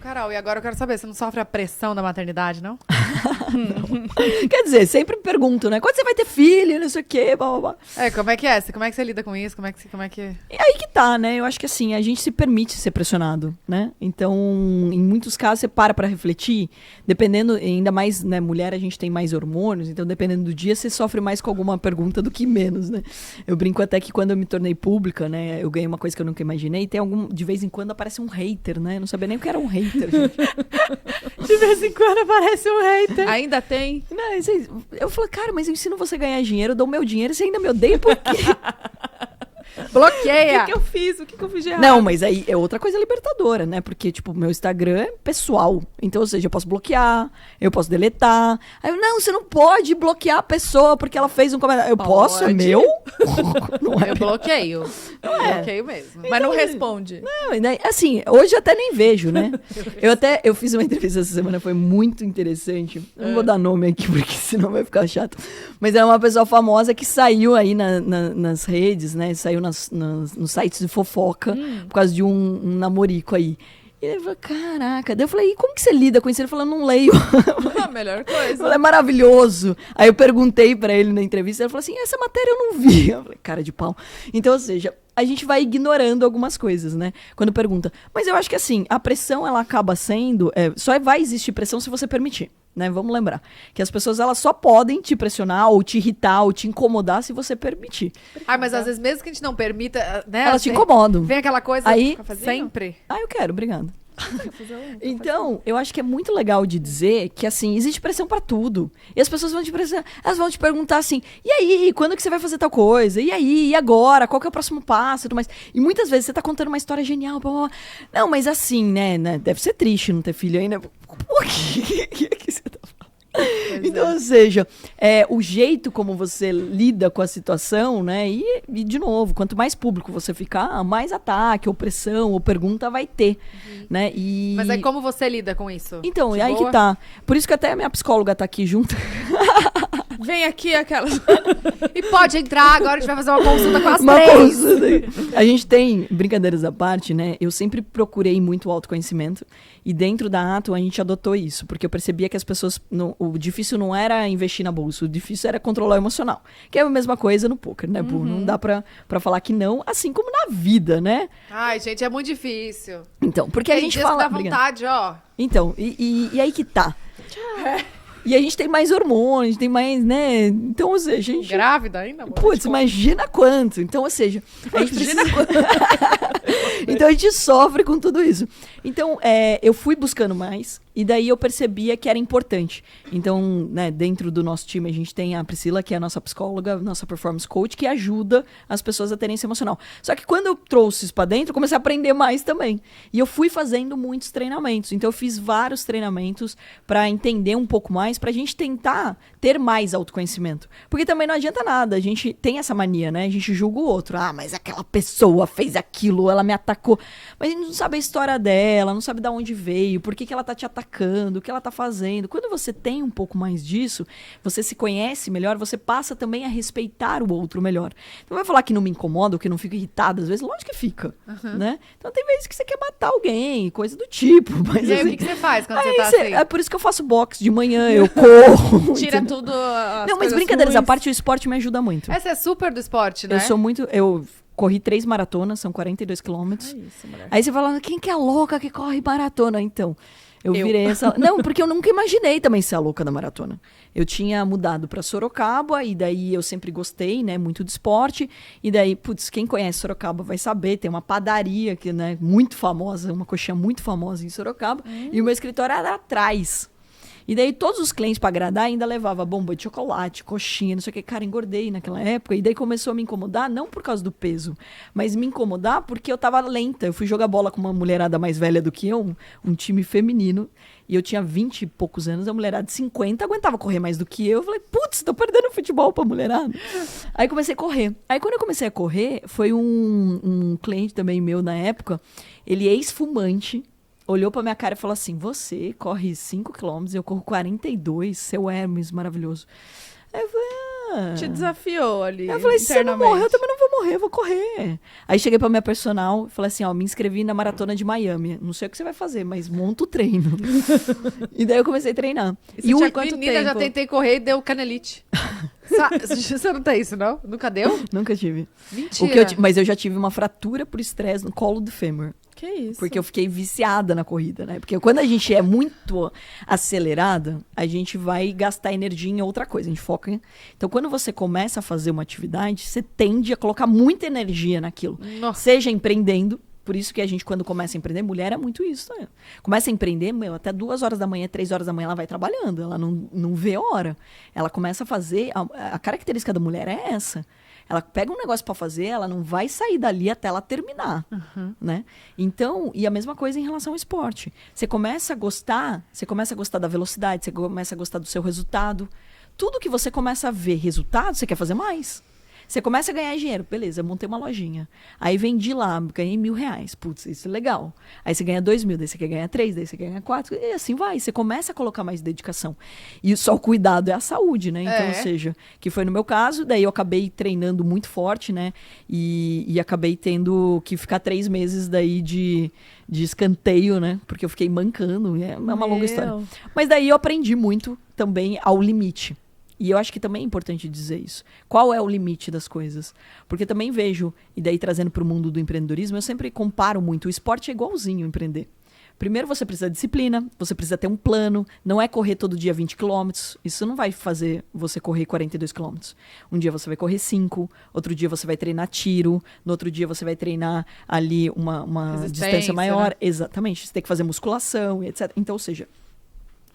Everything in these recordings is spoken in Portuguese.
Carol, e agora eu quero saber, você não sofre a pressão da maternidade, não? Quer dizer, sempre pergunto, né? Quando você vai ter filho, não sei o quê, blá, blá, blá. Como é que é? Como é que você lida com isso? Como é que... E aí que tá, né? Eu acho que assim, a gente se permite ser pressionado, né? Então, em muitos casos, você para refletir, dependendo, ainda mais, né, mulher, a gente tem mais hormônios, então dependendo do dia, você sofre mais com alguma pergunta do que menos, né? Eu brinco até que quando eu me tornei pública, né, eu ganhei uma coisa que eu nunca imaginei, de vez em quando aparece um hater, né? Eu não sabia nem o que era um hater, gente. De vez em quando aparece um hater. Ainda tem? Não, eu falei, cara, mas eu ensino você a ganhar dinheiro, eu dou meu dinheiro, você ainda me odeia por quê? Bloqueia! O que eu fiz? O que eu fiz de errado? Não, mas aí é outra coisa libertadora, né? Porque, tipo, meu Instagram é pessoal. Então, ou seja, eu posso bloquear, eu posso deletar. Aí eu, não, você não pode bloquear a pessoa porque ela fez um comentário. Eu posso? É meu? Não é Eu bloqueio. Bloqueio mesmo. Mas não responde. Não, assim, hoje eu até nem vejo, né? Eu fiz uma entrevista essa semana, foi muito interessante. Não vou dar nome aqui, porque senão vai ficar chato. Mas é uma pessoa famosa que saiu aí nas redes, né? Saiu nos sites de fofoca por causa de um namorico aí. E ele falou, caraca. Daí eu falei, e como que você lida com isso? Ele falou, não leio. A melhor coisa. Eu falei, é maravilhoso. Aí eu perguntei pra ele na entrevista, ele falou assim, essa matéria eu não vi. Eu falei, cara de pau. Então, ou seja, a gente vai ignorando algumas coisas, né? Quando pergunta. Mas eu acho que assim, a pressão, ela acaba sendo... só vai existir pressão se você permitir, né? Vamos lembrar. Que as pessoas, elas só podem te pressionar, ou te irritar, ou te incomodar se você permitir. Mas às vezes, mesmo que a gente não permita, né? Elas te incomodam. Vem aquela coisa... Aí, sempre. Eu quero, obrigada. Então, eu acho que é muito legal de dizer que, assim, existe pressão pra tudo. E as pessoas vão te pressionar, elas vão te perguntar assim, e aí, quando que você vai fazer tal coisa? E aí, e agora? Qual que é o próximo passo? E tudo mais. E muitas vezes você tá contando uma história genial, blá, blá, blá. Não, mas assim, né, deve ser triste não ter filho ainda. Por que você tá falando? Então, ou seja, o jeito como você lida com a situação, né? E, de novo, quanto mais público você ficar, mais ataque, opressão ou pergunta vai ter, né? Mas aí como você lida com isso? Então, De aí boa? que tá. Por isso que até a minha psicóloga tá aqui junto. Vem aqui aquelas... E pode entrar, agora a gente vai fazer uma consulta com as Uma três. consulta. A gente tem, brincadeiras à parte, né? Eu sempre procurei muito autoconhecimento. E dentro da Atom a gente adotou isso. Porque eu percebia que as pessoas... o difícil não era investir na bolsa. O difícil era controlar o emocional. Que é a mesma coisa no poker, né, Bu? Não dá pra falar que não. Assim como na vida, né? Ai, gente, é muito difícil. Então, porque a Tem gente dias fala... que dá vontade, ó. Então, e aí que tá. E a gente tem mais hormônios, tem mais, né? Então, ou seja, a gente... Grávida ainda, amor? Putz, imagina quanto. Então, ou seja, a gente precisa... Então, a gente sofre com tudo isso. Então, eu fui buscando mais. E daí eu percebia que era importante. Então, né, dentro do nosso time, a gente tem a Priscila, que é a nossa psicóloga, nossa performance coach, que ajuda as pessoas a terem esse emocional. Só que quando eu trouxe isso pra dentro, eu comecei a aprender mais também. E eu fui fazendo muitos treinamentos. Então, eu fiz vários treinamentos pra entender um pouco mais, pra gente tentar ter mais autoconhecimento. Porque também não adianta nada. A gente tem essa mania, né? A gente julga o outro. Ah, mas aquela pessoa fez aquilo, ela me atacou. Mas a gente não sabe a história dela, não sabe de onde veio, por que ela tá te atacando, o que ela tá fazendo. Quando você tem um pouco mais disso, você se conhece melhor, você passa também a respeitar o outro melhor. Então vai falar que não me incomoda ou que não fico irritada, às vezes, lógico que fica, né? Então tem vezes que você quer matar alguém, coisa do tipo. Mas, E aí, assim, o que você faz quando aí você tá assim? É por isso que eu faço boxe de manhã, eu corro. Tira entendeu? tudo. Não, mas brincadeiras à parte, o esporte me ajuda muito. Essa é super do esporte, né? Eu corri 3 maratonas, são 42 quilômetros. Isso, mulher. Aí você fala, quem que é a louca que corre maratona? Então, eu virei essa... Não, porque eu nunca imaginei também ser a louca da maratona. Eu tinha mudado pra Sorocaba, e daí eu sempre gostei, né, muito de esporte. E daí, putz, quem conhece Sorocaba vai saber, tem uma padaria que, né, muito famosa, uma coxinha muito famosa em Sorocaba. E o meu escritório era atrás. E daí todos os clientes pra agradar ainda levava bomba de chocolate, coxinha, não sei o que. Cara, engordei naquela época. E daí começou a me incomodar, não por causa do peso, mas me incomodar porque eu tava lenta. Eu fui jogar bola com uma mulherada mais velha do que eu, um time feminino. E eu tinha 20 e poucos anos, a mulherada de 50 aguentava correr mais do que eu. Eu falei, putz, tô perdendo futebol pra mulherada. Aí comecei a correr. Aí quando eu comecei a correr, foi um cliente também meu na época, ele é ex-fumante, olhou pra minha cara e falou assim, você corre 5 quilômetros, eu corro 42, seu Hermes maravilhoso. Aí eu falei, Te desafiou ali. eu falei, se você não morrer, eu também não vou morrer, eu vou correr. Aí cheguei pra minha personal e falei assim, ó, me inscrevi na maratona de Miami. Não sei o que você vai fazer, mas monta o treino. E daí eu comecei a treinar. E o tinha quanto Menina, já tempo? tentei correr e deu canelite. Você não tem isso, não? Nunca deu? Nunca tive. Mentira. Mas eu já tive uma fratura por estresse no colo do fêmur. Que isso? Porque eu fiquei viciada na corrida, né? Porque quando a gente é muito acelerada, a gente vai gastar energia em outra coisa. A gente foca em... Então, quando você começa a fazer uma atividade, você tende a colocar muita energia naquilo. Nossa. Seja empreendendo. Por isso que a gente, quando começa a empreender, mulher é muito isso, né? Começa a empreender, meu, até 2 horas da manhã, 3 horas da manhã, ela vai trabalhando. Ela não vê hora. Ela começa a fazer... A característica da mulher é essa. Ela pega um negócio pra fazer, ela não vai sair dali até ela terminar, né? Então, e a mesma coisa em relação ao esporte. Você começa a gostar da velocidade, você começa a gostar do seu resultado. Tudo que você começa a ver resultado, você quer fazer mais. Você começa a ganhar dinheiro, beleza, eu montei uma lojinha. Aí vendi lá, ganhei R$1.000. Putz, isso é legal. Aí você ganha 2.000, daí você quer ganhar 3, daí você quer ganhar 4, e assim vai. Você começa a colocar mais dedicação. E só o cuidado é a saúde, né? Então, ou seja, que foi no meu caso, daí eu acabei treinando muito forte, né? E acabei tendo que ficar 3 meses daí de escanteio, né? Porque eu fiquei mancando, é uma longa história. Mas daí eu aprendi muito também ao limite. E eu acho que também é importante dizer isso. Qual é o limite das coisas? Porque também vejo, e daí trazendo para o mundo do empreendedorismo, eu sempre comparo muito. O esporte é igualzinho empreender. Primeiro você precisa de disciplina, você precisa ter um plano, não é correr todo dia 20 quilômetros. Isso não vai fazer você correr 42 quilômetros. Um dia você vai correr 5, outro dia você vai treinar tiro, no outro dia você vai treinar ali uma distância maior. Né? Exatamente, você tem que fazer musculação e etc. Então, ou seja...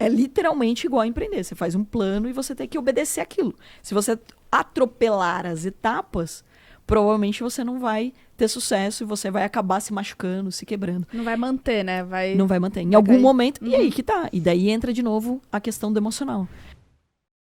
É literalmente igual a empreender. Você faz um plano e você tem que obedecer aquilo. Se você atropelar as etapas, provavelmente você não vai ter sucesso e você vai acabar se machucando, se quebrando. Não vai manter, né? Não vai manter. Em algum momento, e aí que tá. E daí entra de novo a questão do emocional.